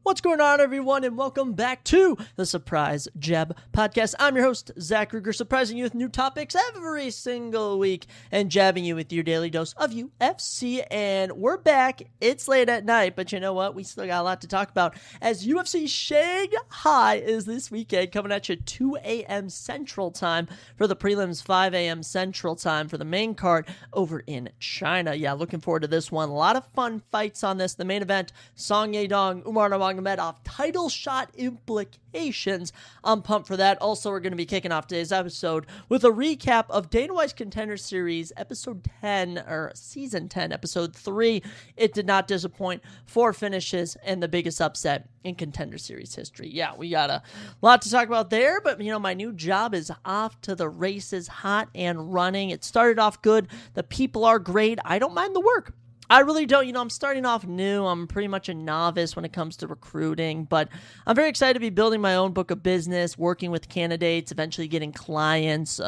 What's going on, everyone, and welcome back to the Surprise Jab Podcast. I'm your host, Zach Ruger, surprising you with new topics every single week and jabbing you with your daily dose of UFC. And we're back. It's late at night, but you know what? We still got a lot to talk about as UFC Shanghai is this weekend, coming at you 2 a.m. Central Time for the prelims, 5 a.m. Central Time for the main card over in China. Yeah, looking forward to this one. A lot of fun fights on this. The main event, Yadong, Umar Nurmagomedov, title shot implications. I'm pumped for that. Also, we're going to be kicking off today's episode with a recap of Dana White's Contender Series, episode 10, or season 10, episode 3. It did not disappoint. 4 finishes and the biggest upset in Contender Series history. Yeah, we got a lot to talk about there, but you know, my new job is off to the races, hot and running. It started off good. The people are great. I don't mind the work. I really don't. You know, I'm starting off new. I'm pretty much a novice when it comes to recruiting, but I'm very excited to be building my own book of business, working with candidates, eventually getting clients,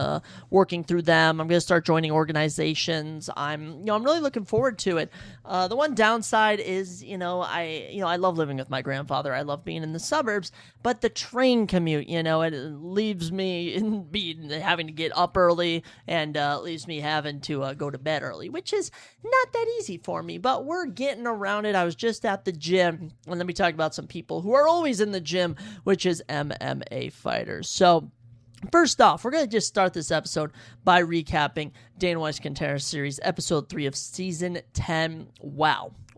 working through them. I'm going to start joining organizations. I'm really looking forward to it. The one downside is, I love living with my grandfather. I love being in the suburbs, but the train commute, it leaves me having to get up early and leaves me having to go to bed early, which is not that easy for me, but we're getting around it. I was just at the gym, and let me talk about some people who are always in the gym, which is MMA fighters. So first off, we're going to just start this episode by recapping Dana White's Contender Series, episode 3 of season 10.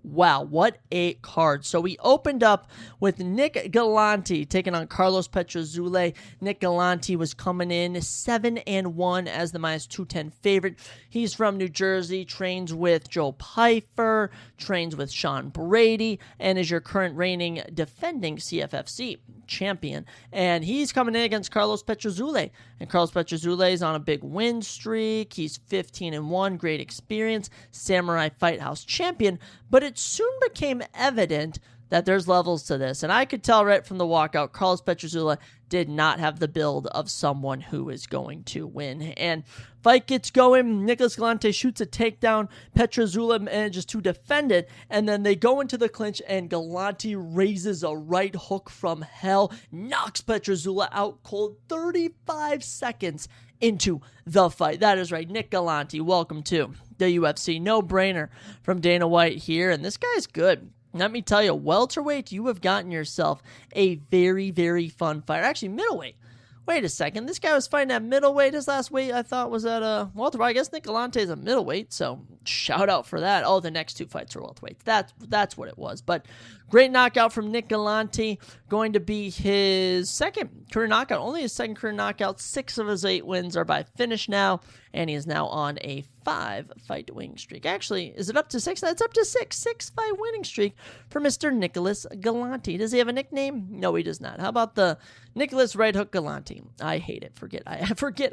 Wow, what a card. So we opened up with Nick Galanti taking on Carlos Petroszule. Nick Galanti was coming in 7-1 as the minus 210 favorite. He's from New Jersey, trains with Joe Pyfer, trains with Sean Brady, and is your current reigning defending CFFC champion. And he's coming in against Carlos Petroszule. And Carlos Petroszule is on a big win streak. He's 15-1, great experience, Samurai Fight House champion. But it soon became evident that there's levels to this. And I could tell right from the walkout, Carlos Petroszule did not have the build of someone who is going to win. And fight gets going. Nicholas Galante shoots a takedown. Petroszule manages to defend it. And then they go into the clinch, and Galante raises a right hook from hell, knocks Petroszule out cold 35 seconds into the fight. That is right, Nick Galante, welcome to the UFC. No-brainer from Dana White here, and this guy's good. Let me tell you, welterweight, you have gotten yourself a very, very fun fight. Actually, middleweight. Wait a second, this guy was fighting at middleweight. His last weight, I thought, was at welterweight. I guess Nick Galante is a middleweight, so shout out for that. Oh, the next 2 fights are welterweights. That's what it was. But great knockout from Nick Galante. Going to be his second career knockout. Only his second career knockout. 6 of his 8 wins are by finish now, and he is now on a 5-fight winning streak. Actually, is it up to 6? That's up to 6. 6-fight winning streak for Mr. Nicholas Galante. Does he have a nickname? No, he does not. How about the Nicholas Right Hook Galante? I hate it. Forget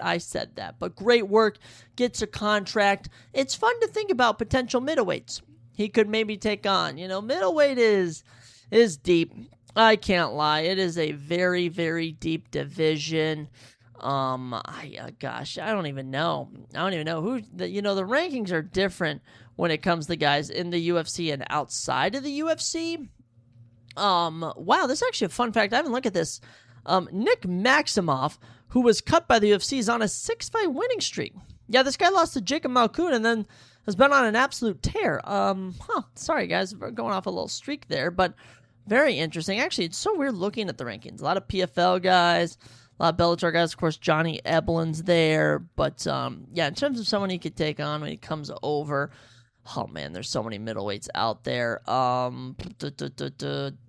I said that. But great work. Gets a contract. It's fun to think about potential middleweights he could maybe take on. Middleweight is deep. I can't lie. It is a very, very deep division. I don't even know who, the rankings are different when it comes to guys in the UFC and outside of the UFC. Wow, this is actually a fun fact. I haven't looked at this. Nick Maximoff, who was cut by the UFC, is on a 6-fight winning streak. Yeah, this guy lost to Jacob Malkoun and then has been on an absolute tear. Sorry guys, we're going off a little streak there, but very interesting. Actually, it's so weird looking at the rankings. A lot of PFL guys, a lot of Bellator guys, of course, Johnny Eblin's there. But, in terms of someone he could take on when he comes over, oh, man, there's so many middleweights out there.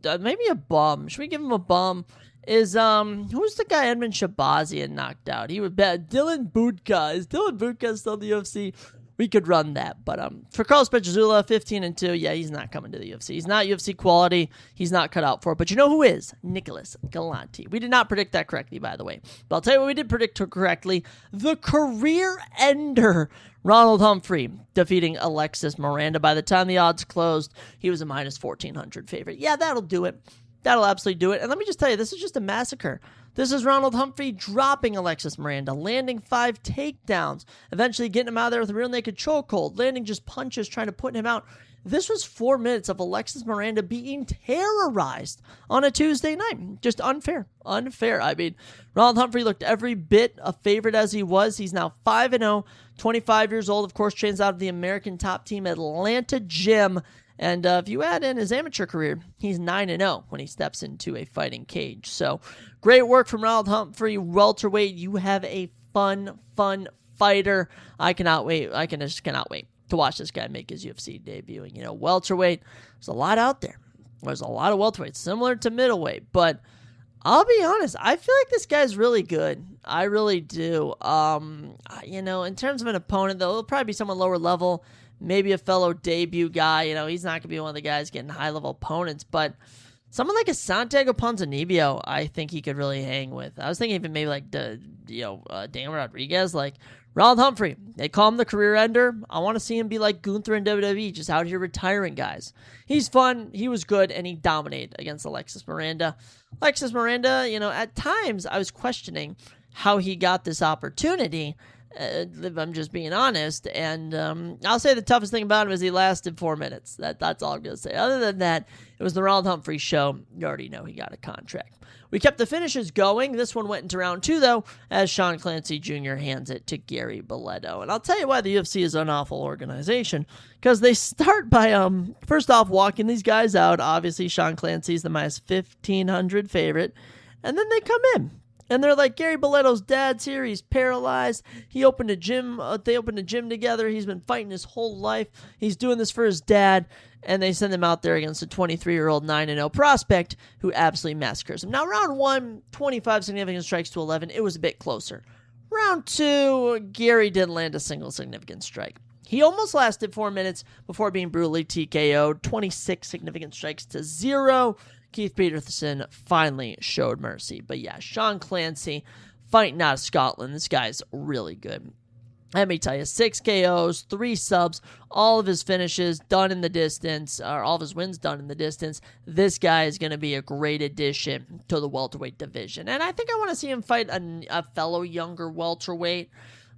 Maybe a bum. Should we give him a bum? Who's the guy Edmund Shabazian knocked out? He would bet Dylan Budka. Is Dylan Budka still in the UFC? We could run that. But for Carlos Petroszule, 15-2, yeah, he's not coming to the UFC. He's not UFC quality. He's not cut out for it. But you know who is? Nicholas Galante. We did not predict that correctly, by the way. But I'll tell you what we did predict correctly. The career ender, Ronald Humphrey, defeating Alexis Miranda. By the time the odds closed, he was a minus 1,400 favorite. Yeah, that'll do it. That'll absolutely do it. And let me just tell you, this is just a massacre. This is Ronald Humphrey dropping Alexis Miranda, landing 5 takedowns, eventually getting him out of there with a real naked chokehold, landing just punches, trying to put him out. This was 4 minutes of Alexis Miranda being terrorized on a Tuesday night. Just unfair. I mean, Ronald Humphrey looked every bit a favorite as he was. He's now 5-0, 25 years old. Of course, trains out of the American Top Team Atlanta Gym. And if you add in his amateur career, he's 9-0 when he steps into a fighting cage. So great work from Ronald Humphrey, welterweight. You have a fun fighter. I cannot wait. I just cannot wait to watch this guy make his UFC debut. And, welterweight, there's a lot out there. There's a lot of welterweights, similar to middleweight. But I'll be honest, I feel like this guy's really good. I really do. In terms of an opponent, though, it'll probably be someone lower level. Maybe a fellow debut guy. He's not going to be one of the guys getting high-level opponents. But someone like a Santiago Ponzinibbio, I think he could really hang with. I was thinking even maybe like Daniel Rodriguez, like Ronald Humphrey. They call him the career ender. I want to see him be like Gunther in WWE, just out here retiring guys. He's fun. He was good, and he dominated against Alexis Miranda. Alexis Miranda, at times I was questioning how he got this opportunity. If I'm just being honest, and I'll say the toughest thing about him is he lasted 4 minutes. That's all I'm going to say. Other than that, it was the Ronald Humphrey show. You already know he got a contract. We kept the finishes going. This one went into round 2, though, as Sean Clancy Jr. hands it to Gary Belletto. And I'll tell you why the UFC is an awful organization, because they start by, first off, walking these guys out. Obviously, Sean Clancy's the minus 1,500 favorite, and then they come in. And they're like, Gary Belletto's dad's here. He's paralyzed. He opened a gym. They opened a gym together. He's been fighting his whole life. He's doing this for his dad. And they send him out there against a 23-year-old 9-0 prospect who absolutely massacres him. Now, round 1, 25 significant strikes to 11. It was a bit closer. Round 2, Gary didn't land a single significant strike. He almost lasted 4 minutes before being brutally TKO'd. 26 significant strikes to 0. Keith Peterson finally showed mercy. But yeah, Sean Clancy fighting out of Scotland. This guy's really good. Let me tell you, 6 KOs, 3 subs, all of his finishes done in the distance, or all of his wins done in the distance. This guy is going to be a great addition to the welterweight division. And I think I want to see him fight a fellow younger welterweight.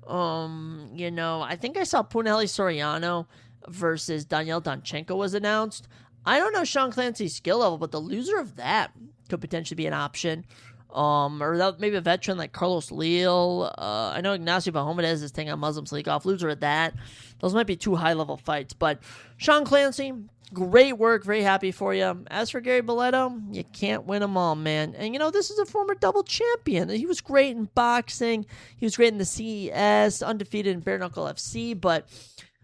I think I saw Punahele Soriano versus Daniel Danchenko was announced. I don't know Sean Clancy's skill level, but the loser of that could potentially be an option. Or maybe a veteran like Carlos Leal. I know Ignacio Bahamondes is taking a Muslim League off. Loser of that. Those might be 2 high-level fights. But Sean Clancy, great work. Very happy for you. As for Gary Belletto, you can't win them all, man. And, this is a former double champion. He was great in boxing. He was great in the CES, undefeated in Bare Knuckle FC. But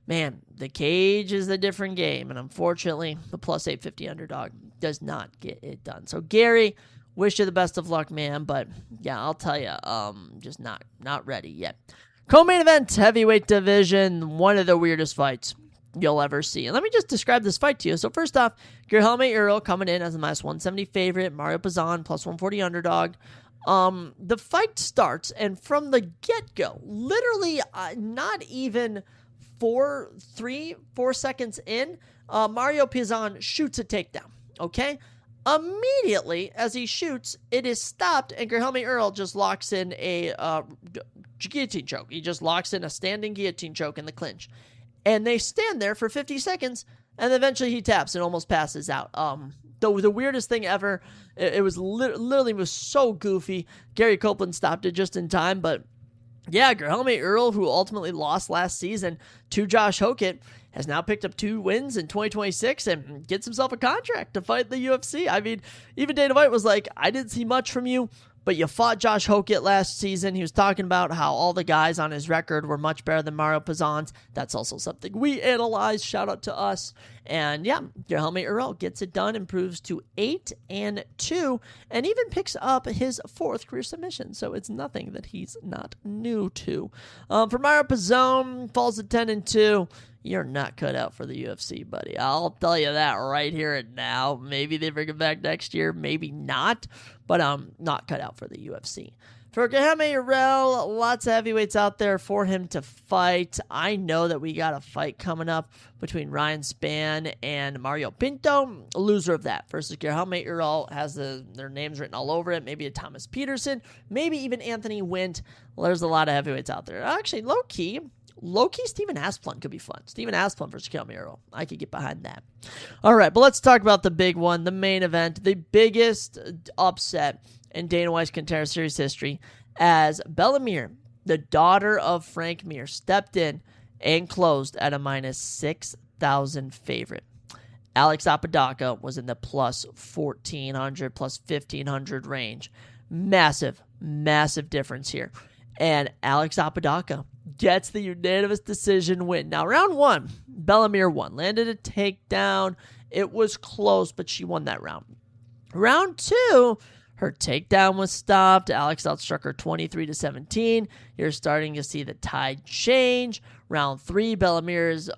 man, the cage is a different game, and unfortunately, the plus 850 underdog does not get it done. So, Gary, wish you the best of luck, man, but yeah, I'll tell you, just not ready yet. Co-main event, heavyweight division, one of the weirdest fights you'll ever see. And let me just describe this fight to you. So, first off, Guilherme Earl coming in as a minus 170 favorite, Mario Pazan plus 140 underdog. The fight starts, and from the get-go, literally not even 4 seconds in, Mario Pazan shoots a takedown, okay? Immediately, as he shoots, it is stopped, and Guilherme Earl just locks in a guillotine choke. He just locks in a standing guillotine choke in the clinch. And they stand there for 50 seconds, and eventually he taps and almost passes out. The weirdest thing ever. It was literally was so goofy. Gary Copeland stopped it just in time, but yeah, Guilherme Earl, who ultimately lost last season to Josh Hokett, has now picked up 2 wins in 2026 and gets himself a contract to fight the UFC. I mean, even Dana White was like, I didn't see much from you, but you fought Josh Hokett last season. He was talking about how all the guys on his record were much better than Mario Pazan's. That's also something we analyzed. Shout out to us. And yeah, Guilherme Earl gets it done, improves to 8-2, and even picks up his 4th career submission. So it's nothing that he's not new to. For Mario Pazan, falls to 10-2. You're not cut out for the UFC, buddy. I'll tell you that right here and now. Maybe they bring him back next year, maybe not, but not cut out for the UFC. For Guilherme Earl, lots of heavyweights out there for him to fight. I know that we got a fight coming up between Ryan Spann and Mario Pinto. A loser of that versus Guilherme Earl has their names written all over it. Maybe a Thomas Peterson, maybe even Anthony Wint. Well, there's a lot of heavyweights out there. Actually, low-key, Low-key, Steven Asplund could be fun. Steven Asplund versus Calmiro. I could get behind that. All right, but let's talk about the big one, the main event, the biggest upset in Dana White's Contender Series history, as Bella Mir, the daughter of Frank Mir, stepped in and closed at a minus 6,000 favorite. Alex Apodaca was in the plus 1,400, plus 1,500 range. Massive, massive difference here. And Alex Apodaca gets the unanimous decision win. Now, round one, Bella Mir won. Landed a takedown. It was close, but she won that round. Round two, her takedown was stopped. Alex outstruck her 23-17. You're starting to see the tide change. Round three, Bella Mir got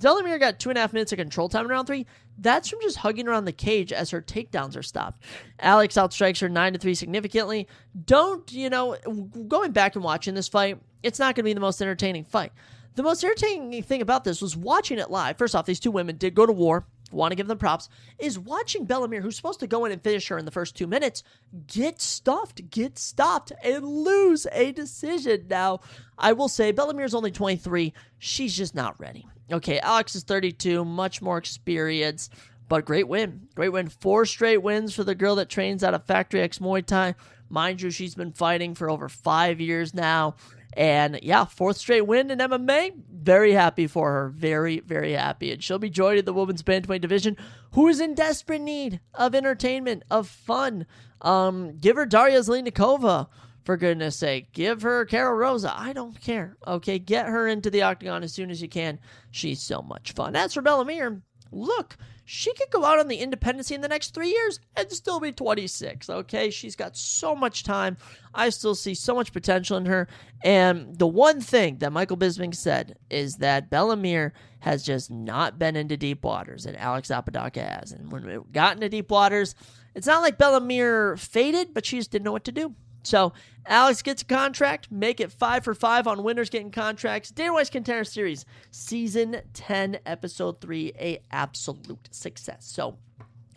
2.5 minutes of control time in round three. That's from just hugging around the cage as her takedowns are stopped. Alex outstrikes her 9-3 significantly. Going back and watching this fight, it's not going to be the most entertaining fight. The most entertaining thing about this was watching it live. First off, these two women did go to war. Want to give them props, is watching Bella Mir, who's supposed to go in and finish her in the first 2 minutes, get stopped, and lose a decision. Now, I will say, Bella Mir's only 23. She's just not ready. Okay, Alex is 32, much more experience, but great win. 4 straight wins for the girl that trains out of Factory X Muay Thai. Mind you, she's been fighting for over 5 years now. And yeah, 4th straight win in MMA. Very happy for her. Very, very happy. And she'll be joining the women's bantamweight division, who is in desperate need of entertainment, of fun. Give her Daria Zlinikova, for goodness sake. Give her Carol Rosa. I don't care. Okay, get her into the octagon as soon as you can. She's so much fun. As for Bella Mir, look, she could go out on the independency in the next 3 years and still be 26, okay? She's got so much time. I still see so much potential in her. And the one thing that Michael Bisping said is that Bella Mir has just not been into deep waters, and Alex Apodaca has. And when we got into deep waters, it's not like Bella Mir faded, but she just didn't know what to do. So Alex gets a contract, make it 5 for 5 on winners getting contracts. Dana White's Contender Series, Season 10, Episode 3, a absolute success. So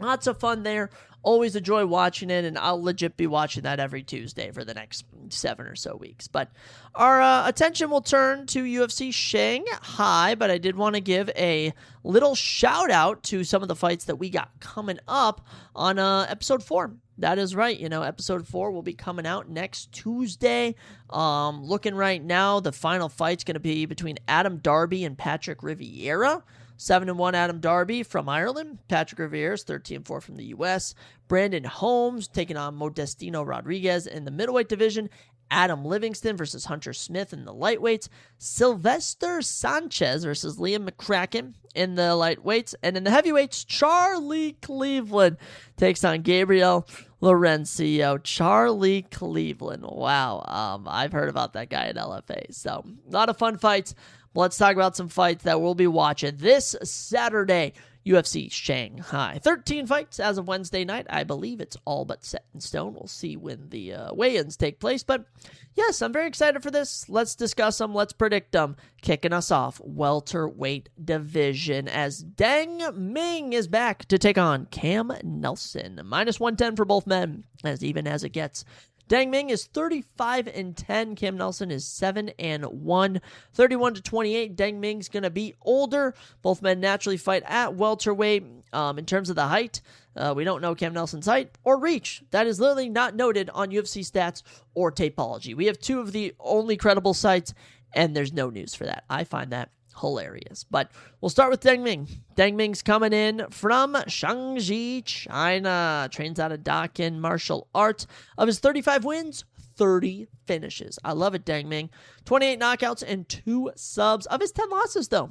lots of fun there. Always enjoy watching it, and I'll legit be watching that every Tuesday for the next 7 or so weeks. But our attention will turn to UFC Shanghai, but I did want to give a little shout out to some of the fights that we got coming up on Episode 4. That is right. Episode 4 will be coming out next Tuesday. Looking right now, the final fight's going to be between Adam Darby and Patrick Riviera. 7-1 Adam Darby from Ireland. Patrick Riviera's 13-4 from the U.S. Brandon Holmes taking on Modestino Rodriguez in the middleweight division. Adam Livingston versus Hunter Smith in the lightweights. Sylvester Sanchez versus Liam McCracken in the lightweights. And in the heavyweights, Charlie Cleveland takes on Gabriel Laurencio. Charlie Cleveland. Wow. I've heard about that guy at LFA. So a lot of fun fights. Let's talk about some fights that we'll be watching this Saturday. UFC Shanghai. 13 fights as of Wednesday night. I believe it's all but set in stone. We'll see when the weigh-ins take place. But yes, I'm very excited for this. Let's discuss them. Let's predict them. Kicking us off, welterweight division, as Deng Ming is back to take on Cam Nelson. Minus 110 for both men, as even as it gets. Deng Ming is 35-10. Cam Nelson is 7-1. 31-28. Deng Ming's going to be older. Both men naturally fight at welterweight. In terms of the height, we don't know Cam Nelson's height or reach. That is literally not noted on UFC stats or Tapology. We have 2 of the only credible sites, and there's no news for that. I find that hilarious. But we'll start with Deng Ming. Deng Ming's coming in from Shangji, China. Trains out of Dakin Martial Arts. Of his 35 wins, 30 finishes. I love it, Deng Ming. 28 knockouts and 2 subs. Of his 10 losses, though,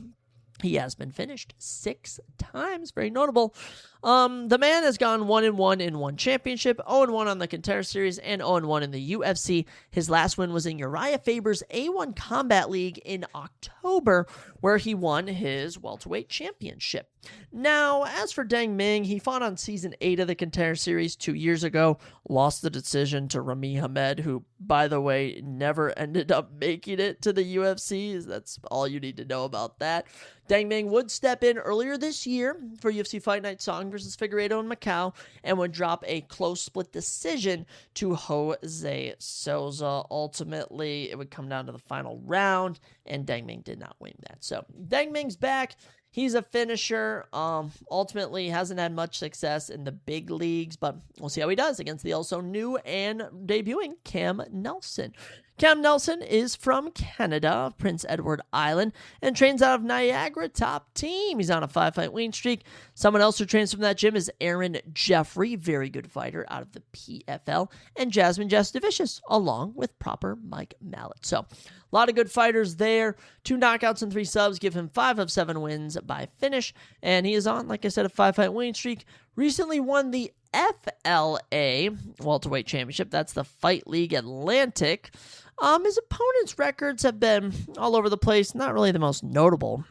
he has been finished 6 times. Very notable. The man has gone 1-1 in one championship, 0-1 on the Contender Series, and 0-1 in the UFC. His last win was in Uriah Faber's A1 Combat League in October, where he won his welterweight championship. Now, as for Deng Ming, he fought on Season 8 of the Contender Series 2 years ago, lost the decision to Rami Hamed, who, by the way, never ended up making it to the UFC. That's all you need to know about that. Deng Ming would step in earlier this year for UFC Fight Night Song versus Figueiredo in Macau, and would drop a close split decision to Jose Souza. Ultimately, it would come down to the final round, and Deng Ming did not win that. So Deng Ming's back. He's a finisher. Ultimately, hasn't had much success in the big leagues, but we'll see how he does against the also new and debuting Cam Nelson. Cam Nelson is from Canada, Prince Edward Island, and trains out of Niagara Top Team. He's on a 5-fight winning streak. Someone else who trains from that gym is Aaron Jeffrey, very good fighter out of the PFL, and Jasmine Jasudavicius, along with proper Mike Mallet. So, a lot of good fighters there. 2 knockouts and 3 subs give him 5 of 7 wins by finish, and he is on, like I said, a 5-fight winning streak. Recently won the FLA Welterweight Championship. That's the Fight League Atlantic. His opponent's records have been all over the place. Not really the most notable,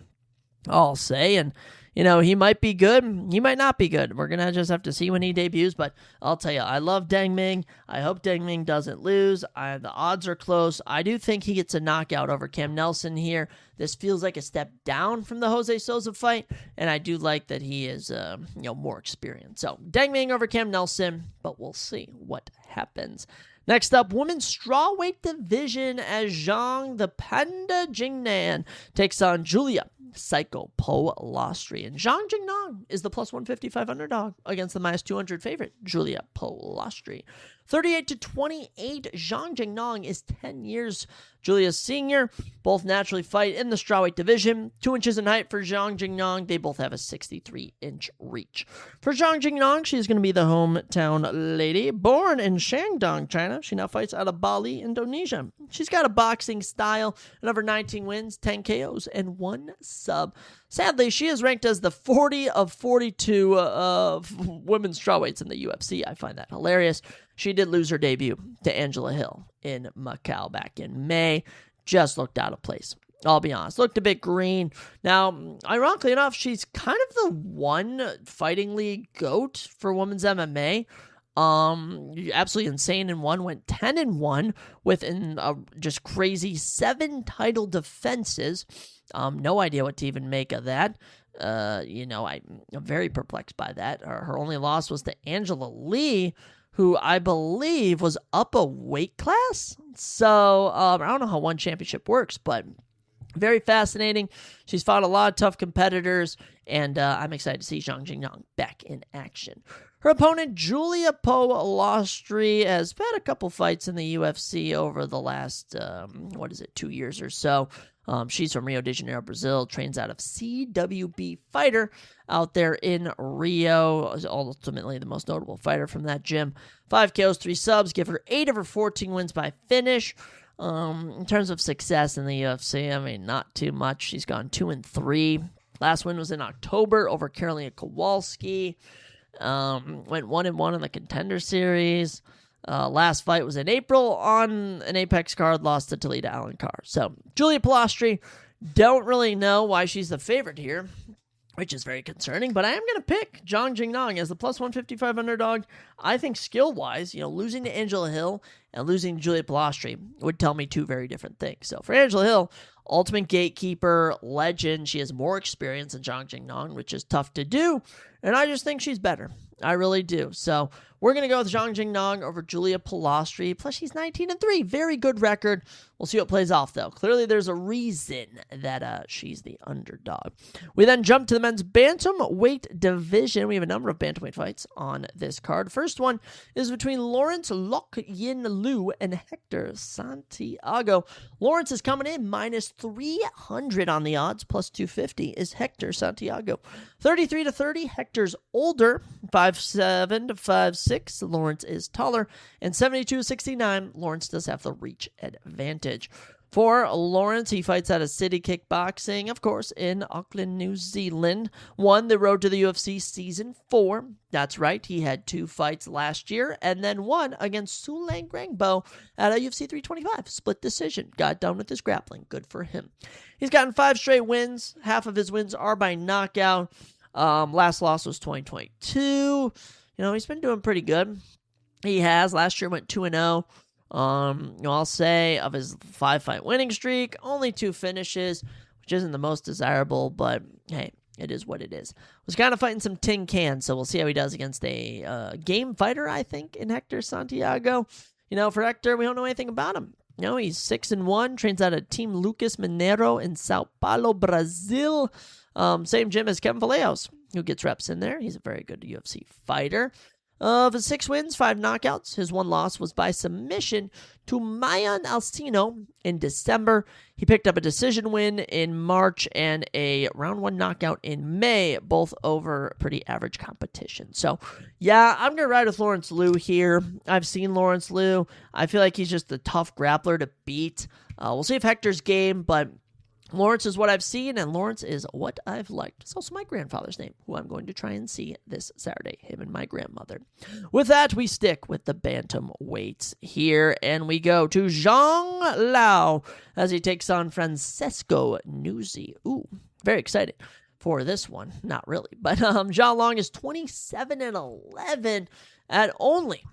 I'll say. And, he might be good. He might not be good. We're going to just have to see when he debuts. But I'll tell you, I love Deng Ming. I hope Deng Ming doesn't lose. The odds are close. I do think he gets a knockout over Cam Nelson here. This feels like a step down from the Jose Souza fight. And I do like that he is, more experienced. So Deng Ming over Cam Nelson. But we'll see what happens. Next up, women's strawweight division as Zhang the Panda Jingnan takes on Julia Psycho Polastri. And Zhang Jingnan is the plus 155 underdog against the minus 200 favorite, Julia Polastri. 38-28, Zhang Jingnan is 10 years Julia's senior. Both naturally fight in the strawweight division. 2 inches in height for Zhang Jingnan. They both have a 63-inch reach. For Zhang Jingnan, she's going to be the hometown lady. Born in Shandong, China, she now fights out of Bali, Indonesia. She's got a boxing style and over 19 wins, 10 KOs, and 1 sub. Sadly, she is ranked as the 40 of 42 women's strawweights in the UFC. I find that hilarious. She did lose her debut to Angela Hill in Macau back in May. Just looked out of place. I'll be honest. Looked a bit green. Now, ironically enough, she's kind of the one fighting league GOAT for women's MMA. Absolutely insane in one. Went 10-1 with just crazy 7 title defenses. No idea what to even make of that. I'm very perplexed by that. Her only loss was to Angela Lee, who I believe was up a weight class. So I don't know how one championship works, but very fascinating. She's fought a lot of tough competitors, and I'm excited to see Zhang Jingnan back in action. Her opponent, Julia Polastri, has had a couple fights in the UFC over the last, 2 years or so. She's from Rio de Janeiro, Brazil, trains out of CWB Fighter out there in Rio. Ultimately, the most notable fighter from that gym. 5 KOs, 3 subs, give her 8 of her 14 wins by finish. In terms of success in the UFC, not too much. She's gone 2-3. Last win was in October over Karolina Kowalski. Went 1-1 in the Contender Series. Last fight was in April on an Apex card, lost to Talita Alencar. So, Julia Polastri, don't really know why she's the favorite here, which is very concerning, but I am going to pick Zhang Jingnan as the plus 155 underdog. I think skill-wise, losing to Angela Hill and losing to Julia Polastri would tell me 2 very different things. So, for Angela Hill, ultimate gatekeeper, legend, she has more experience than Zhang Jingnan, which is tough to do, and I just think she's better. I really do. So, we're going to go with Zhang Jingnan over Julia Polastri. Plus, she's 19-3. Very good record. We'll see what plays off, though. Clearly, there's a reason that she's the underdog. We then jump to the men's bantamweight division. We have a number of bantamweight fights on this card. First one is between Lawrence Lok-Yin Liu and Hector Santiago. Lawrence is coming in minus 300 on the odds. Plus 250 is Hector Santiago. 33-30. Hector's older. 5'7" to 5'6". Lawrence is taller. And 72-69. Lawrence does have the reach advantage. For Lawrence, he fights out of City Kickboxing, of course, in Auckland, New Zealand. Won the road to the UFC Season 4. That's right, he had 2 fights last year, and then won against Sulang Grangbo at a UFC 325. Split decision. Got done with his grappling. Good for him. He's gotten 5 straight wins. Half of his wins are by knockout. Last loss was 2022. He's been doing pretty good. He has. Last year went 2-0. I'll say of his 5-fight winning streak, only 2 finishes, which isn't the most desirable, but hey, it is what it is. Was kind of fighting some tin cans, so we'll see how he does against a game fighter, I think, in Hector Santiago. For Hector, we don't know anything about him. He's 6-1, trains out of Team Lucas Mineiro in Sao Paulo, Brazil. Same gym as Kevin Vallejos, who gets reps in there. He's a very good UFC fighter. Of his 6 wins, 5 knockouts, his one loss was by submission to Mayan Alcino in December. He picked up a decision win in March and a round 1 knockout in May, both over pretty average competition. So, yeah, I'm going to ride with Lawrence Liu here. I've seen Lawrence Liu. I feel like he's just a tough grappler to beat. We'll see if Hector's game, but Lawrence is what I've seen, and Lawrence is what I've liked. It's also my grandfather's name, who I'm going to try and see this Saturday, him and my grandmother. With that, we stick with the bantamweights here, and we go to Zhang Lao as he takes on Francesco Nuzzi. Ooh, very excited for this one. Not really, but Zhang Long is 27-11 at only,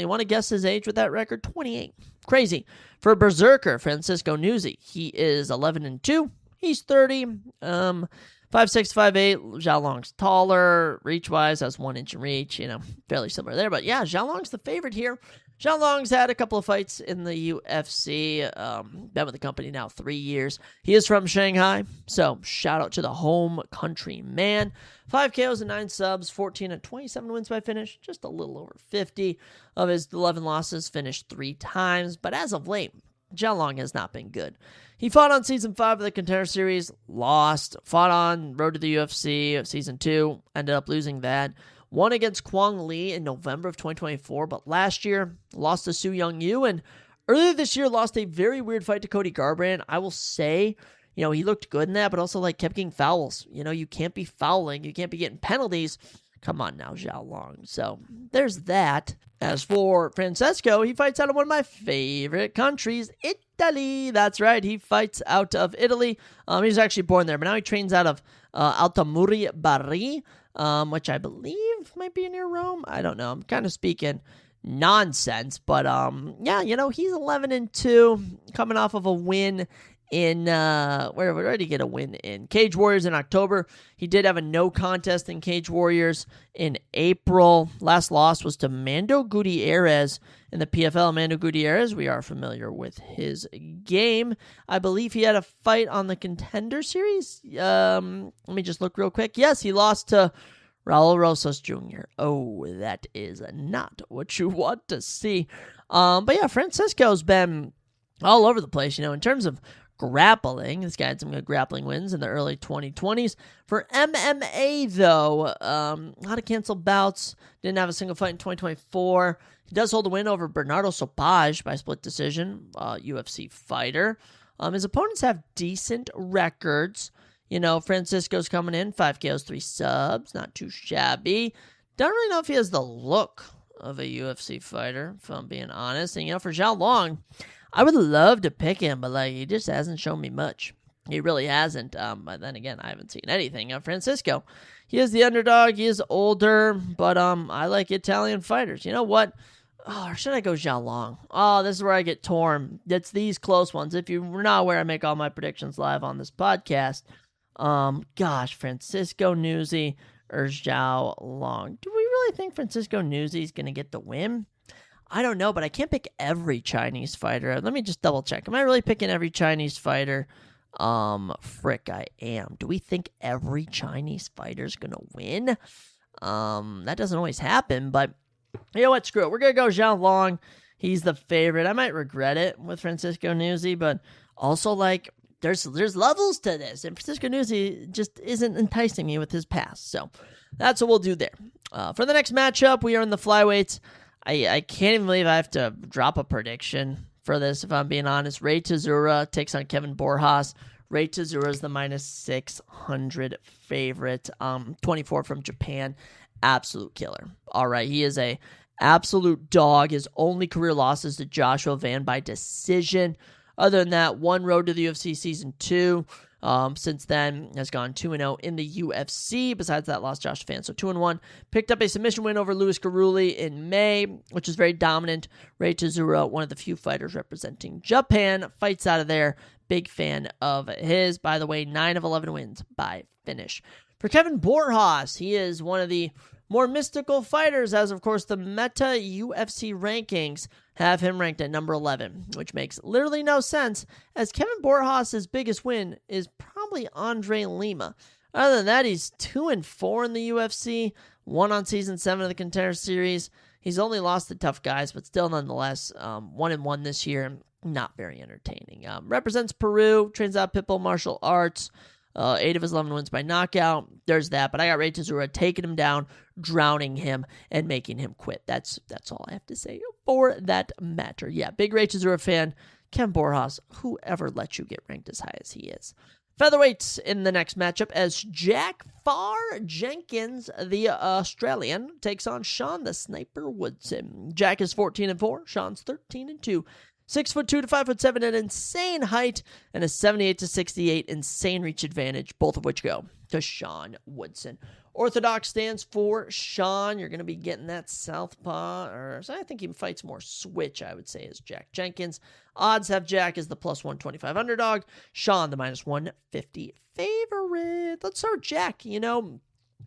want to guess his age with that record? 28. Crazy. For Berserker, Francisco Nuzzi, he is 11-2. He's 30. 5'6", 5'8". Zhao Long's taller. Reach-wise, has 1 inch in reach. Fairly similar there. But yeah, Zhao Long's the favorite here. Zhao Long's had a couple of fights in the UFC. Been with the company now 3 years. He is from Shanghai, so shout out to the home country man. 5 KOs and 9 subs, 14 and 27 wins by finish, just a little over 50. Of his 11 losses, finished 3 times, but as of late, Zhao Long has not been good. He fought on Season 5 of the Contender Series, lost. Fought on Road to the UFC Season 2, ended up losing that. Won against Kwang Lee in November of 2024, but last year lost to Su Young Yu, and earlier this year lost a very weird fight to Cody Garbrandt. I will say, he looked good in that, but also kept getting fouls. You can't be fouling, you can't be getting penalties. Come on now, Zhao Long. So there's that. As for Francesco, he fights out of one of my favorite countries, Italy. That's right, he fights out of Italy. He was actually born there, but now he trains out of Altamuri Bari, which I believe might be near Rome. I don't know. I'm kind of speaking nonsense, but yeah, he's 11-2, coming off of a win in where did he get a win in? Cage Warriors in October. He did have a no contest in Cage Warriors in April. Last loss was to Mando Gutierrez in the PFL. Mando Gutierrez, we are familiar with his game. I believe he had a fight on the Contender Series. Let me just look real quick. Yes, he lost to Raul Rosas Jr. Oh, that is not what you want to see. But yeah, Francisco's been all over the place, in terms of grappling. This guy had some good grappling wins in the early 2020s. For MMA, though, a lot of canceled bouts. Didn't have a single fight in 2024. He does hold a win over Bernardo Sopage by split decision, UFC fighter. His opponents have decent records. Francisco's coming in, 5 KOs, 3 subs. Not too shabby. Don't really know if he has the look of a UFC fighter, if I'm being honest. And, for Zhao Long, I would love to pick him, but he just hasn't shown me much. He really hasn't. But then again, I haven't seen anything. Francisco, he is the underdog. He is older, but I like Italian fighters. You know what? Oh, or should I go Zhao Long? Oh, this is where I get torn. It's these close ones. If you were not aware, I make all my predictions live on this podcast. Gosh, Francisco Nuzzi or Zhao Long. Do we really think Francisco Nuzzi is going to get the win? I don't know, but I can't pick every Chinese fighter. Let me just double check. Am I really picking every Chinese fighter? Frick, I am. Do we think every Chinese fighter is going to win? That doesn't always happen, but you know what? Screw it. We're going to go Zhao Long. He's the favorite. I might regret it with Francisco Nuzzi, but also, there's levels to this, and Francisco Nuzzi just isn't enticing me with his past. So that's what we'll do there. For the next matchup, we are in the flyweights. I can't even believe I have to drop a prediction for this, if I'm being honest. Ray Tazura takes on Kevin Borjas. Ray Tazura is the -600 favorite. 24 from Japan. Absolute killer. All right, he is a absolute dog. His only career loss is to Joshua Van by decision. Other than that, one road to the UFC Season 2. Since then, has gone 2-0 in the UFC. Besides that, lost Josh Fan, so 2-1. Picked up a submission win over Louis Garuli in May, which is very dominant. Ray Tazura, one of the few fighters representing Japan, fights out of there. Big fan of his. By the way, 9 of 11 wins by finish. For Kevin Borjas, he is one of the more mystical fighters, as of course the Meta UFC rankings have him ranked at number 11, which makes literally no sense, as Kevin Borjas' biggest win is probably Andre Lima. Other than that, he's 2-4 in the UFC, 1 on Season 7 of the Contender Series. He's only lost to tough guys, but still nonetheless, 1-1 this year. Not very entertaining. Represents Peru, trains out Pitbull Martial Arts. 8 of his 11 wins by knockout. There's that, but I got Ray Tezura taking him down, drowning him, and making him quit. That's all I have to say for that matter. Yeah, big Ray Tezura fan. Kevin Borjas, whoever let you get ranked as high as he is. Featherweights in the next matchup as Jack Farr Jenkins, the Australian, takes on Sean the Sniper Woodson. Jack is 14-4. Sean's 13-2. 6'2" to 5'7", an insane height, and a 78-68 insane reach advantage, both of which go to Sean Woodson. Orthodox stands for Sean. You're going to be getting that southpaw, or I think he fights more switch, I would say, as Jack Jenkins. Odds have Jack as the plus 125 underdog, Sean the minus 150 favorite. Let's start with Jack.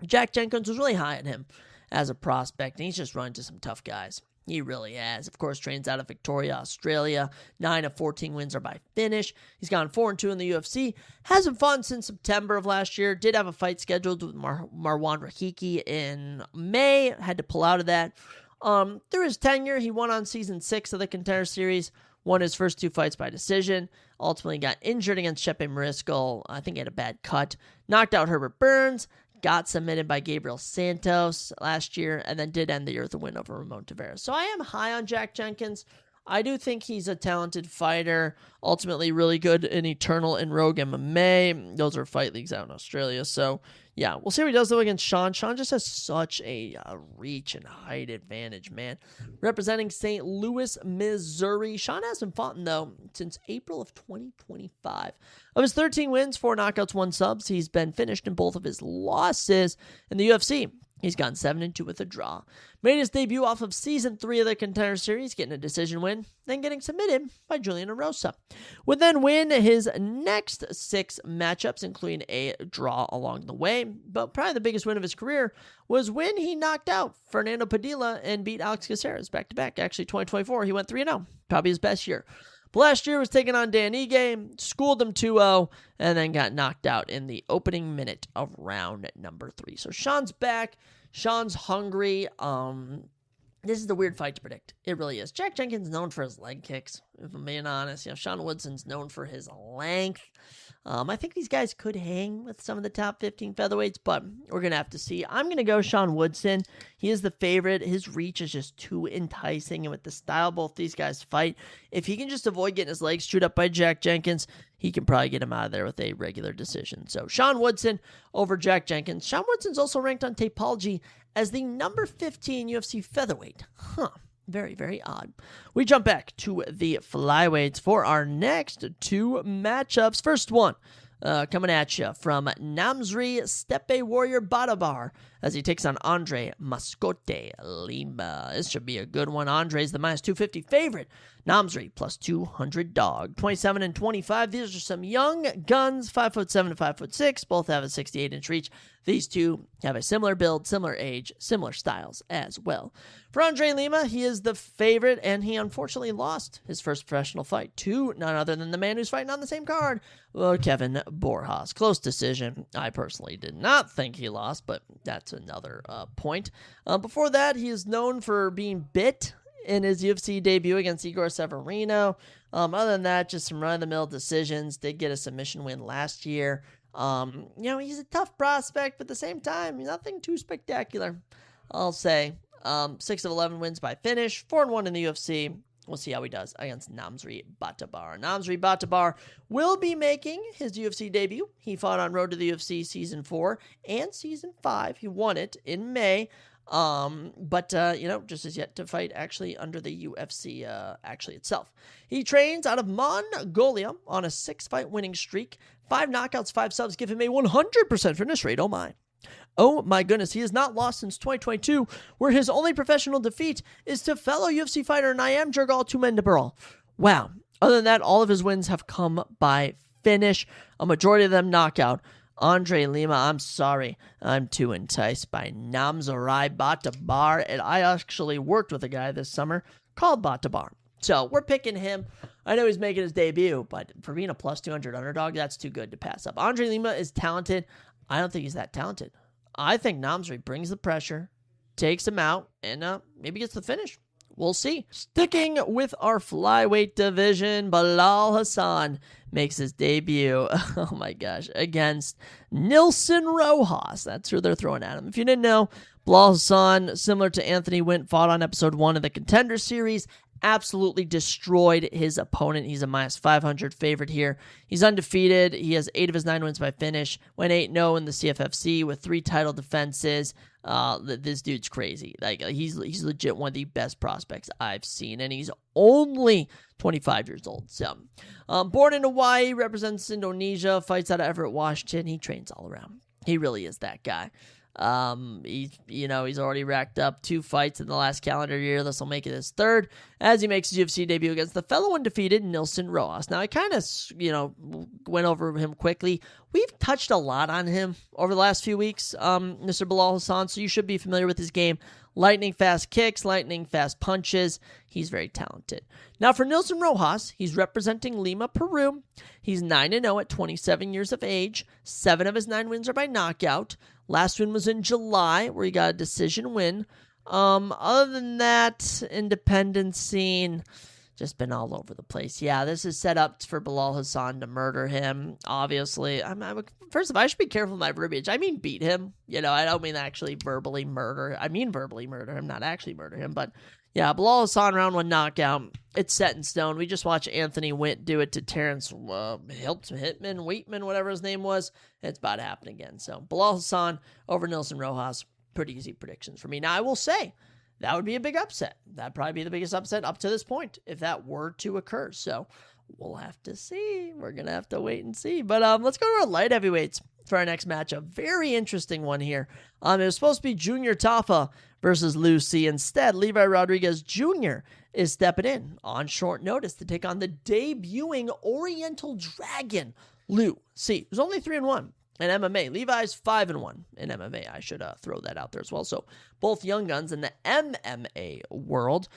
Jack Jenkins was really high on him as a prospect, and he's just run into some tough guys. He really has. Of course, trains out of Victoria, Australia. 9 of 14 wins are by finish. He's gone 4-2 in the UFC. Hasn't fought since September of last year. Did have a fight scheduled with Marwan Rahiki in May. Had to pull out of that. Through his tenure, he won on Season 6 of the Contender Series. Won his first 2 fights by decision. Ultimately got injured against Chepe Mariscal. I think he had a bad cut. Knocked out Herbert Burns. Got submitted by Gabriel Santos last year, and then did end the year with a win over Ramon Tavares. So I am high on Jack Jenkins. I do think he's a talented fighter, ultimately really good in Eternal and Rogue MMA. Those are fight leagues out in Australia. So, yeah, we'll see what he does, though, against Sean. Sean just has such a reach and height advantage, man. Representing St. Louis, Missouri. Sean hasn't fought, though, since April of 2025. Of his 13 wins, 4 knockouts, 1 subs, he's been finished in both of his losses in the UFC. He's gone 7-2 with a draw. Made his debut off of Season 3 of the Contender Series, getting a decision win, then getting submitted by Julian Erosa. Would then win his next 6 matchups, including a draw along the way. But probably the biggest win of his career was when he knocked out Fernando Padilla and beat Alex Caceres back-to-back. Actually, 2024, he went 3-0. Probably his best year. But last year was taking on Dan Ige, schooled him 2-0, and then got knocked out in the opening minute of round number 3. So Sean's back. Sean's hungry. This is the weird fight to predict. It really is. Jack Jenkins is known for his leg kicks, if I'm being honest. Sean Woodson's known for his length. I think these guys could hang with some of the top 15 featherweights, but we're going to have to see. I'm going to go Sean Woodson. He is the favorite. His reach is just too enticing, and with the style both these guys fight, if he can just avoid getting his legs chewed up by Jack Jenkins, he can probably get him out of there with a regular decision. So Sean Woodson over Jack Jenkins. Sean Woodson's also ranked on Tapology as the number 15 UFC featherweight. Very, very odd. We jump back to the flyweights for our next 2 matchups. First one coming at you from Namzri Steppe Warrior Batabar as he takes on Andre Mascote Lima. This should be a good one. Andre's the minus 250 favorite. Namzri plus 200 dog. 27-25. These are some young guns, 5'7" to 5'6". Both have a 68-inch reach. These two have a similar build, similar age, similar styles as well. For Andre Lima, he is the favorite, and he unfortunately lost his first professional fight to none other than the man who's fighting on the same card, Kevin Borjas. Close decision. I personally did not think he lost, but that's another point. Before that, he is known for being bit in his UFC debut against Igor Severino. Other than that, just some run-of-the-mill decisions. Did get a submission win last year. He's a tough prospect, but at the same time, nothing too spectacular, I'll say. 6 of 11 wins by finish, 4-1 in the UFC. We'll see how he does against Namzri Batabar. Namzri Batabar will be making his UFC debut. He fought on Road to the UFC Season 4 and Season 5. He won it in May. Just is yet to fight actually under the UFC itself. He trains out of Mongolia on a 6-fight winning streak. 5 knockouts, 5 subs give him a 100% fitness rate. Oh my goodness, he has not lost since 2022, where his only professional defeat is to fellow UFC fighter Niam Jergal 2-men-to-brawl. Wow. Other than that, all of his wins have come by finish, a majority of them knockout. Andre Lima, I'm sorry. I'm too enticed by Namzaraj Batabar, and I actually worked with a guy this summer called Batabar. So we're picking him. I know he's making his debut, but for being a plus 200 underdog, that's too good to pass up. Andre Lima is talented. I don't think he's that talented. I think Namzaraj brings the pressure, takes him out, and maybe gets the finish. We'll see. Sticking with our flyweight division, Belal Hassan makes his debut, oh my gosh, against Nilson Rojas. That's who they're throwing at him. If you didn't know, Belal Hassan, similar to Anthony Wynn, fought on episode 1 of the Contender Series, absolutely destroyed his opponent. He's a minus 500 favorite here. He's undefeated. He has 8 of his 9 wins by finish. Went 8-0 in the CFFC with 3 title defenses. This dude's crazy. Like he's legit one of the best prospects I've seen, and he's only 25 years old. So, born in Hawaii, represents Indonesia, fights out of Everett, Washington. He trains all around. He really is that guy. He's already racked up 2 fights in the last calendar year. This will make it his 3rd as he makes his UFC debut against the fellow undefeated Nilson Rojas. Now, I kind of, went over him quickly. We've touched a lot on him over the last few weeks, Mr. Belal Hassan, so you should be familiar with his game. Lightning fast kicks, lightning fast punches. He's very talented. Now, for Nilson Rojas, he's representing Lima, Peru. He's 9-0 at 27 years of age. 7 of his 9 wins are by knockout. Last win was in July, where he got a decision win. Other than that, independent scene, just been all over the place. Yeah, this is set up for Belal Hassan to murder him, obviously. First of all, I should be careful with my verbiage. I mean beat him. I don't mean actually verbally murder. I mean verbally murder him, not actually murder him. But yeah, Belal Hassan round 1 knockout. It's set in stone. We just watched Anthony Wint do it to Terrence Wheatman, whatever his name was. It's about to happen again. So Belal Hassan over Nilson Rojas. Pretty easy predictions for me. Now, I will say, that would be a big upset. That'd probably be the biggest upset up to this point if that were to occur. So we'll have to see. We're going to have to wait and see. But let's go to our light heavyweights for our next matchup. Very interesting one here. It was supposed to be Junior Tafa versus Lucy. Instead, Levi Rodriguez Jr. is stepping in on short notice to take on the debuting Oriental Dragon, Lucy, who's only 3-1. In MMA, Levi's 5-1 in MMA. I should throw that out there as well. So both young guns in the MMA world.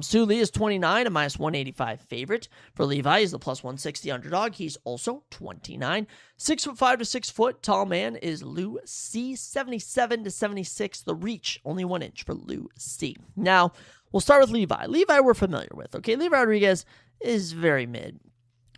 Su Lee is 29, a minus 185 favorite. For Levi, he's the plus 160 underdog. He's also 29. 6'5" to 6 foot tall man is Lu C. 77 to 76. The reach, only 1 inch for Lu C. Now, we'll start with Levi. Levi we're familiar with. Okay, Levi Rodriguez is very mid,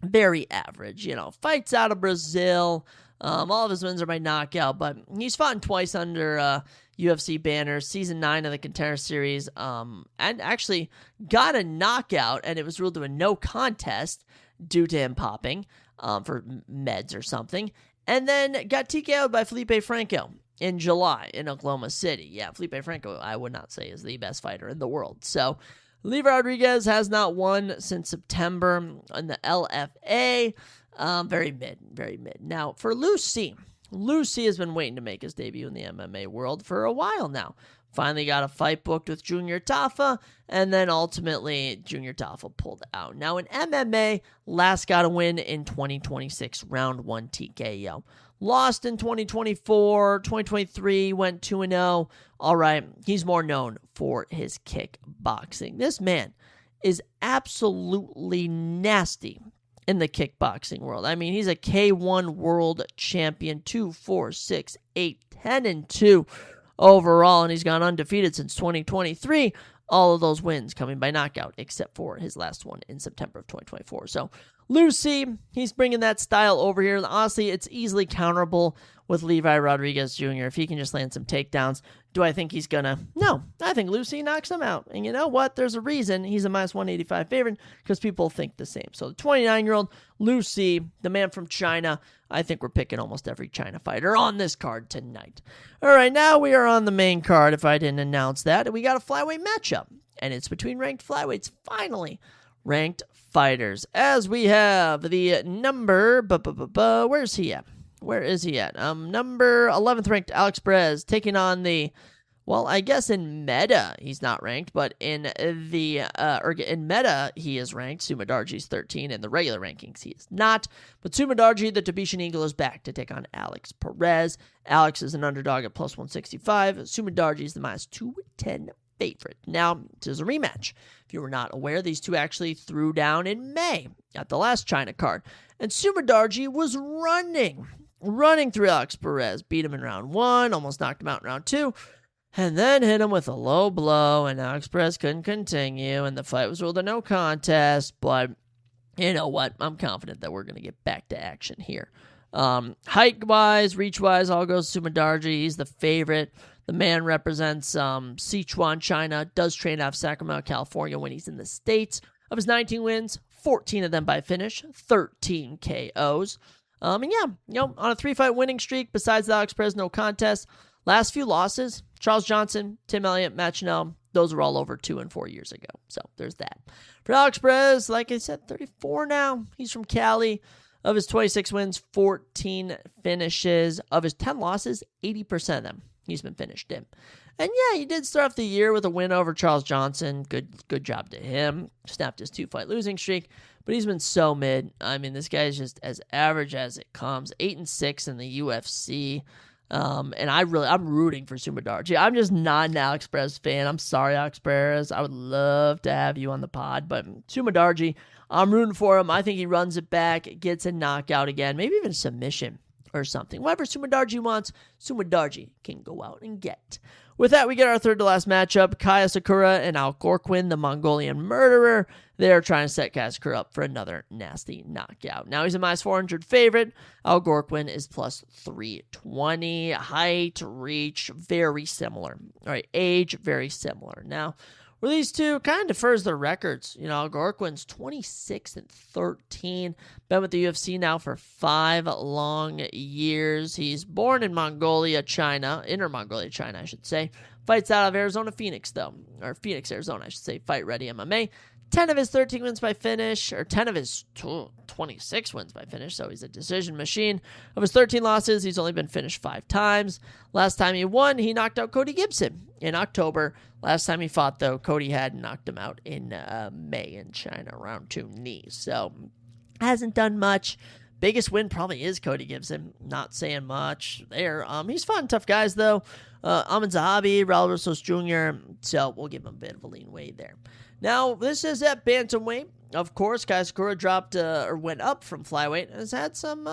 very average. Fights out of Brazil. All of his wins are by knockout, but he's fought twice under UFC banners, Season 9 of the Contender Series, and actually got a knockout, and it was ruled to a no contest due to him popping for meds or something, and then got TKO'd by Felipe Franco in July in Oklahoma City. Yeah, Felipe Franco, I would not say is the best fighter in the world. So Levi Rodriguez has not won since September in the LFA. Very mid. Now, for Lucy has been waiting to make his debut in the MMA world for a while now. Finally got a fight booked with Junior Tafa, and then ultimately Junior Tafa pulled out. Now, in MMA, last got a win in 2026, round 1 TKO. Lost in 2024, 2023, went 2-0. All right, he's more known for his kickboxing. This man is absolutely nasty in the kickboxing world. I mean, he's a K1 world champion, 2, 4, 6, 8, 10-2 overall, and he's gone undefeated since 2023. All of those wins coming by knockout, except for his last one in September of 2024. So, Lucy, he's bringing that style over here. And honestly, it's easily counterable with Levi Rodriguez Jr. if he can just land some takedowns. Do I think he's gonna? No, I think Lucy knocks him out. And you know what? There's a reason he's a minus 185 favorite, because people think the same. So the 29-year-old Lucy, the man from China, I think we're picking almost every China fighter on this card tonight. All right, now we are on the main card, if I didn't announce that. And we got a flyweight matchup. And it's between ranked flyweights, finally. Ranked fighters. As we have the number, where's he at? Where is he at? Number 11th ranked Alex Perez taking on the Well, I guess in meta he's not ranked, but in the in meta he is ranked. Sumadarji's 13. In the regular rankings he is not. But Sumadarji, the Tibetian Eagle, is back to take on Alex Perez. Alex is an underdog at plus 165. Sumadarji is the minus 210 favorite. Now, this is a rematch. If you were not aware, these two actually threw down in May at the last China card. And Sumadarji was running through Alex Perez, beat him in round 1, almost knocked him out in round 2. And then hit him with a low blow, and Alex Perez couldn't continue, and the fight was ruled a no contest. But you know what? I'm confident that we're going to get back to action here. Height-wise, reach-wise, all goes to Sumadarji. He's the favorite. The man represents Sichuan, China, does train out of Sacramento, California when he's in the States. Of his 19 wins, 14 of them by finish, 13 KOs. And yeah, on a 3-fight winning streak, besides the Alex Perez no contest, last few losses, Charles Johnson, Tim Elliott, Matt Chanel, those were all over 2 and 4 years ago. So there's that. For Alex Perez, like I said, 34 now. He's from Cali. Of his 26 wins, 14 finishes. Of his 10 losses, 80% of them he's been finished in. And yeah, he did start off the year with a win over Charles Johnson. Good job to him. Snapped his 2-fight losing streak. But he's been so mid. I mean, this guy is just as average as it comes. 8-6 in the UFC. And I'm rooting for Sumadarji. I'm just not an Alex Perez fan. I'm sorry, Alex Perez. I would love to have you on the pod, but Sumadarji, I'm rooting for him. I think he runs it back, gets a knockout again, maybe even a submission or something. Whatever Sumadarji wants, Sumadarji can go out and get. With that, we get our third to last matchup, Kaya Sakura and Al Gorkwin, the Mongolian murderer. They're trying to set Kaya Sakura up for another nasty knockout. Now he's a minus 400 favorite. Al Gorkwin is plus 320. Height, reach, very similar. All right, age, very similar. Now, where these two kind of differs their records. Al Gorkwin's 26-13. Been with the UFC now for 5 long years. He's born in Mongolia, China. Inner Mongolia, China, I should say. Fights out of Arizona, Phoenix, though. Or Phoenix, Arizona, I should say. Fight Ready MMA. 10 of his 13 wins by finish, or 10 of his 26 wins by finish, so he's a decision machine. Of his 13 losses, he's only been finished 5 times. Last time he won, he knocked out Cody Gibson in October. Last time he fought, though, Cody had knocked him out in May in China, round 2 knees. So, hasn't done much. Biggest win probably is Cody Gibson. Not saying much there. He's fought tough guys, though. Amin Zahabi, Raul Rosas Jr., so we'll give him a bit of a lean way there. Now, this is at bantamweight. Of course, Kaya Sakura dropped or went up from flyweight and has had some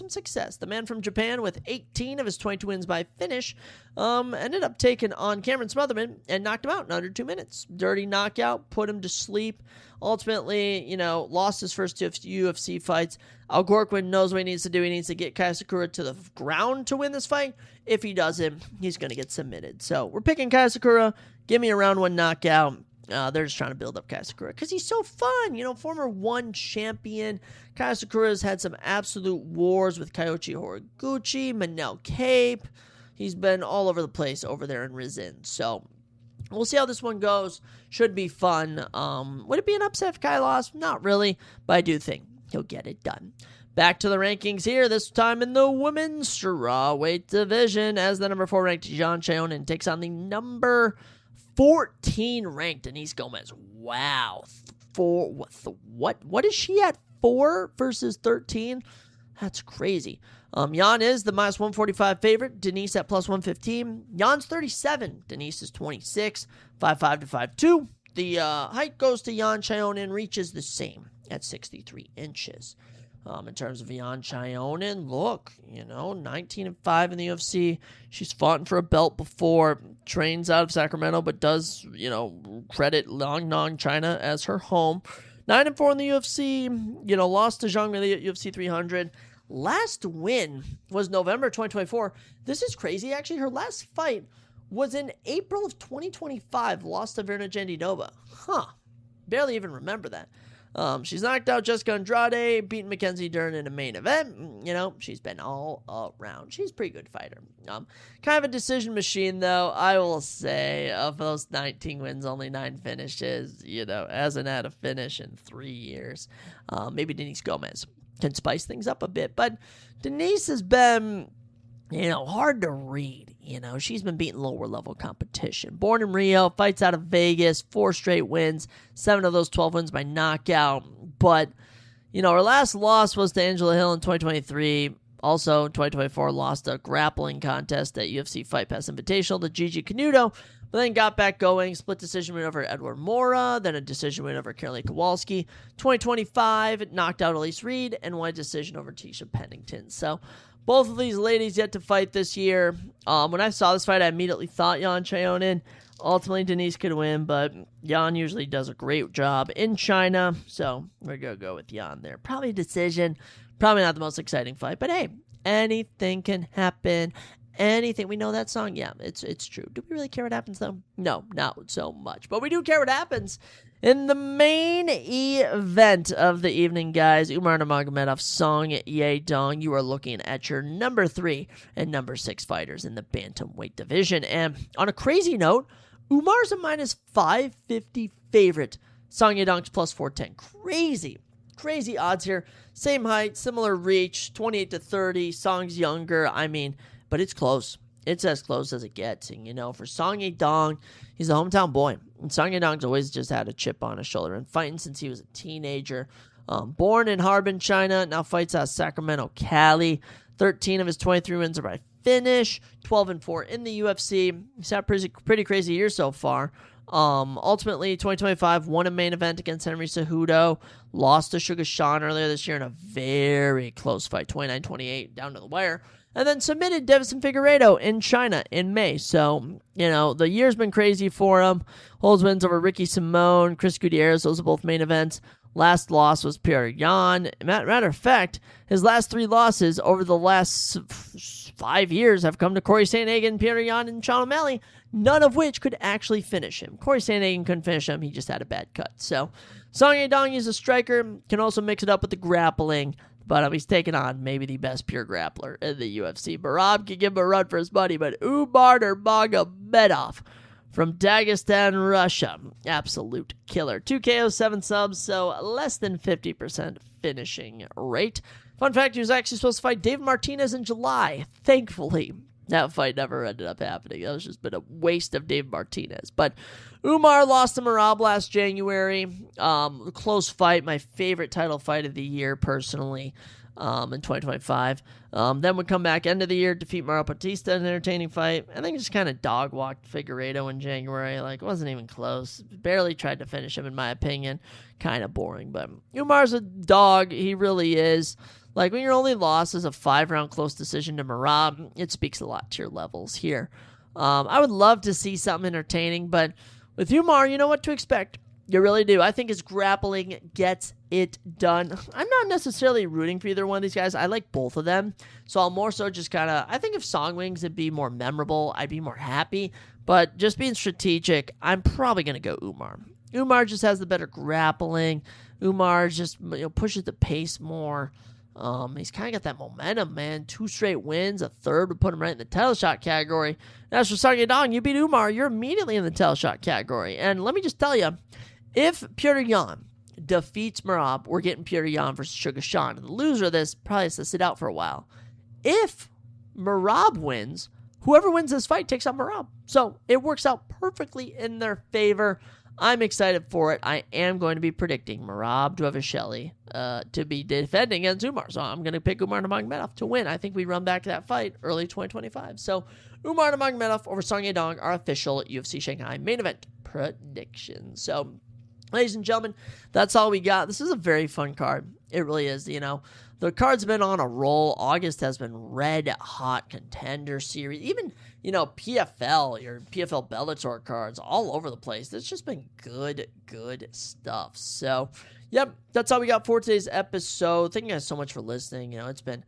success. The man from Japan, with 18 of his 22 wins by finish, ended up taking on Cameron Smotherman and knocked him out in under 2 minutes. Dirty knockout, put him to sleep. Ultimately, lost his first 2 UFC fights. Al Gorkwin knows what he needs to do. He needs to get Kaya Sakura to the ground to win this fight. If he doesn't, he's going to get submitted. So we're picking Kaya Sakura. Give me a round 1 knockout. They're just trying to build up Kaya Sakura because he's so fun. Former 1 champion. Kaya Sakura's had some absolute wars with Kyoichi Horiguchi, Manel Cape. He's been all over the place over there in Rizin. So we'll see how this one goes. Should be fun. Would it be an upset if Kaya lost? Not really, but I do think he'll get it done. Back to the rankings here, this time in the women's strawweight division, as the number 4 ranked Yan Xiaonan takes on the number 14 ranked Denise Gomez. Wow. What is she at? 4 versus 13? That's crazy. Yan is the minus 145 favorite. Denise at plus 115. Yan's 37. Denise is 26. 5'5" to 5'2". The height goes to Yan Xiaonan, reaches the same at 63 inches. In terms of Yan Xiaonan, look, 19-5 in the UFC. She's fought for a belt before, trains out of Sacramento, but does, credit Liaoning, China as her home. 9-4 in the UFC, lost to Zhang Mili at UFC 300. Last win was November 2024. This is crazy, actually. Her last fight was in April of 2025, lost to Verna Jandinova. Barely even remember that. She's knocked out Jessica Andrade, beaten Mackenzie Dern in a main event. She's been all around. She's a pretty good fighter. Kind of a decision machine, though. I will say, of those 19 wins, only 9 finishes. Hasn't had a finish in 3 years. Maybe Denise Gomez can spice things up a bit. But Denise has been, hard to read. She's been beating lower level competition. Born in Rio, fights out of Vegas, 4 straight wins, 7 of those 12 wins by knockout. But, her last loss was to Angela Hill in 2023. Also, in 2024, lost a grappling contest at UFC Fight Pass Invitational to Gigi Canuto, but then got back going, split decision win over Edward Mora, then a decision win over Caroline Kowalski. 2025, knocked out Elise Reed, and won a decision over Tisha Pennington. So, both of these ladies yet to fight this year. When I saw this fight, I immediately thought Yan Chaonin. Ultimately, Denise could win, but Yan usually does a great job in China, so we're going to go with Yan there. Probably a decision. Probably not the most exciting fight, but hey, anything can happen. Anything. We know that song? Yeah, it's true. Do we really care what happens, though? No, not so much. But we do care what happens in the main event of the evening, guys. Umar Nurmagomedov, Song Yadong. You are looking at your number 3 and number 6 fighters in the bantamweight division. And on a crazy note, Umar's a minus 550 favorite. Song Yadong's plus 410. Crazy odds here. Same height, similar reach, 28 to 30. Song's younger. But it's close. It's as close as it gets. And, for Song Yadong, he's a hometown boy. And Song Yadong's always just had a chip on his shoulder and fighting since he was a teenager. Born in Harbin, China, now fights out of Sacramento, Cali. 13 of his 23 wins are by finish. 12-4 in the UFC. He's had a pretty crazy year so far. Ultimately, 2025, won a main event against Henry Cejudo, lost to Sugar Sean earlier this year in a very close fight, 29-28, down to the wire, and then submitted Davison Figueiredo in China in May. So, the year's been crazy for him. Holds wins over Ricky Simone, Chris Gutierrez, those are both main events. Last loss was Pierre Yan. Matter of fact, his last 3 losses over the last 5 years have come to Corey Sandhagen, Pierre Yan, and Sean O'Malley, none of which could actually finish him. Corey Sandhagen couldn't finish him. He just had a bad cut. So, Song Yadong is a striker, can also mix it up with the grappling, but he's taking on maybe the best pure grappler in the UFC. Barab can give him a run for his money, but Umar Nurmagomedov from Dagestan, Russia, absolute killer. 2 KOs, 7 subs, so less than 50% finishing rate. Fun fact, he was actually supposed to fight David Martinez in July. Thankfully, that fight never ended up happening. That was just been a waste of David Martinez. But Umar lost to Merab last January. Close fight, my favorite title fight of the year, personally, in 2025. Then would come back end of the year, defeat Mario Bautista in an entertaining fight. I think just kind of dog-walked Figueiredo in January. It wasn't even close. Barely tried to finish him, in my opinion. Kind of boring. But Umar's a dog. He really is. When your only loss is a 5-round close decision to Merab, it speaks a lot to your levels here. I would love to see something entertaining, but with Umar, you know what to expect. You really do. I think his grappling gets it done. I'm not necessarily rooting for either one of these guys. I like both of them. So I'll more so just I think if Song wins, it'd be more memorable. I'd be more happy. But just being strategic, I'm probably going to go Umar. Umar just has the better grappling. Umar just pushes the pace more. He's kind of got that momentum, man. 2 straight wins, a third would put him right in the title shot category. And as for Song Yadong, you beat Umar, you're immediately in the title shot category. And let me just tell you, if Pierre Yan defeats Merab, we're getting Pierre Yan versus Sugar Sean. And the loser of this probably has to sit out for a while. If Merab wins, whoever wins this fight takes on Merab. So it works out perfectly in their favor. I'm excited for it. I am going to be predicting Merab Dvalishvili to be defending against Umar. So I'm going to pick Umar Nurmagomedov to win. I think we run back to that fight early 2025. So Umar Nurmagomedov over Song Yadong, our official UFC Shanghai main event predictions. So, ladies and gentlemen, that's all we got. This is a very fun card. It really is. The card's been on a roll. August has been red hot contender series. Even, PFL, your PFL Bellator cards all over the place. It's just been good stuff. So, yep, that's all we got for today's episode. Thank you guys so much for listening. It's been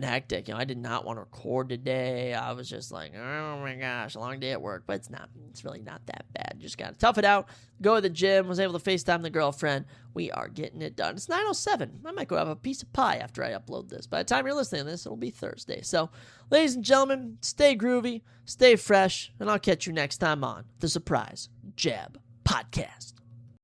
hectic. I did not want to record today. I was just like, oh my gosh, a long day at work. But it's not. It's really not that bad. Just got to tough it out. Go to the gym. Was able to FaceTime the girlfriend. We are getting it done. It's 9:07. I might go have a piece of pie after I upload this. By the time you're listening to this, it'll be Thursday. So, ladies and gentlemen, stay groovy, stay fresh, and I'll catch you next time on the Surprise Jab Podcast.